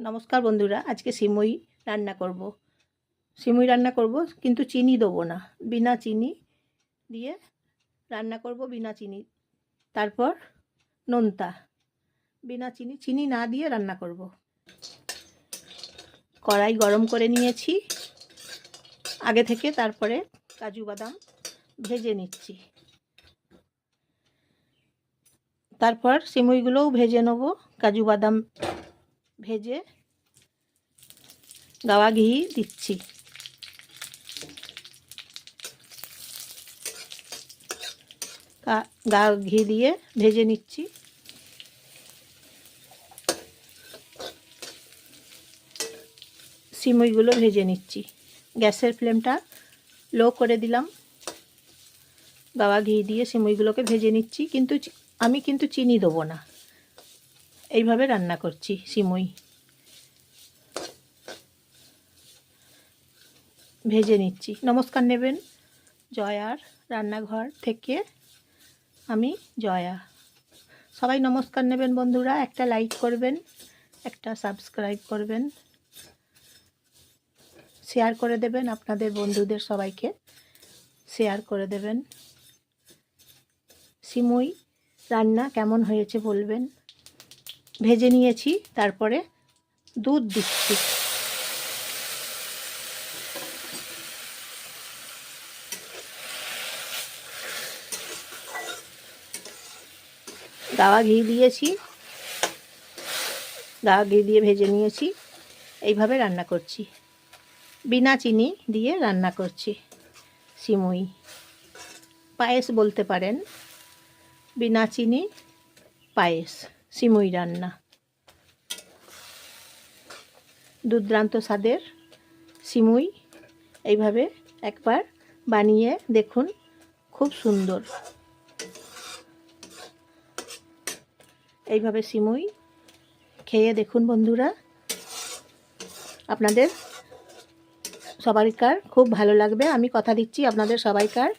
নমস্কার বন্ধুরা, আজকে সিমুই রান্না করব। সিমুই রান্না করব কিন্তু চিনি দেবো না, বিনা চিনি দিয়ে রান্না করব, বিনা চিনি। তারপর নোনতা, বিনা চিনি, চিনি না দিয়ে রান্না করব। কড়াই গরম করে নিয়েছি আগে থেকে, তারপরে কাজু বাদাম ভেজে নিচ্ছি। তারপর সিমুইগুলোও ভেজে নেব। কাজু বাদাম ভেজে গাওয়া ঘি দিচ্ছি। গা ঘি দিয়ে ভেজে নিচ্ছি। সিমুইগুলো ভেজে নিচ্ছি। গ্যাসের ফ্লেমটা লো করে দিলাম। গাওয়া ঘি দিয়ে সিমুইগুলোকে ভেজে নিচ্ছি, কিন্তু আমি চিনি দেবো না, এইভাবে রান্না করছি সিমুই। ভেজে নিচ্ছি। নমস্কার নেবেন জয়ার রান্নাঘর থেকে, আমি জয়া। সবাই নমস্কার নেবেন বন্ধুরা, একটা লাইক করবেন, একটা সাবস্ক্রাইব করবেন, শেয়ার করে দেবেন, আপনাদের বন্ধুদের সবাইকে শেয়ার করে দেবেন। সিমুই রান্না কেমন হয়েছে বলবেন। ভেজে নিয়েছি, তারপরে দুধ দিচ্ছি। গাওয়া ঘি দিয়েছি, গাওয়া ঘি দিয়ে ভেজে নিয়েছি। এইভাবে রান্না করছি, বিনা চিনি দিয়ে রান্না করছি সিমুই। পায়েস বলতে পারেন, বিনা চিনি পায়েস, সিমুই রান্না। দুর্দান্ত স্বাদের সিমুই। এইভাবে একবার বানিয়ে দেখুন, খুব সুন্দর। এইভাবে সিমুই খেয়ে দেখুন বন্ধুরা, আপনাদের সবাইকার খুব ভালো লাগবে। আমি কথা দিচ্ছি, আপনাদের সবাইকার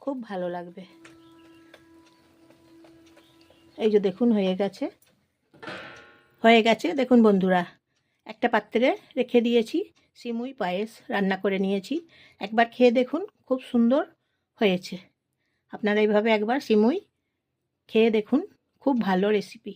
খুব ভালো লাগবে। এই যে দেখুন, হয়ে গেছে দেখুন বন্ধুরা। একটা পাত্রে রেখে দিয়েছি, সিমুই পায়েস রান্না করে নিয়েছি। একবার খেয়ে দেখুন, খুব সুন্দর হয়েছে। আপনারা এইভাবে একবার সিমুই খেয়ে দেখুন, খুব ভালো রেসিপি।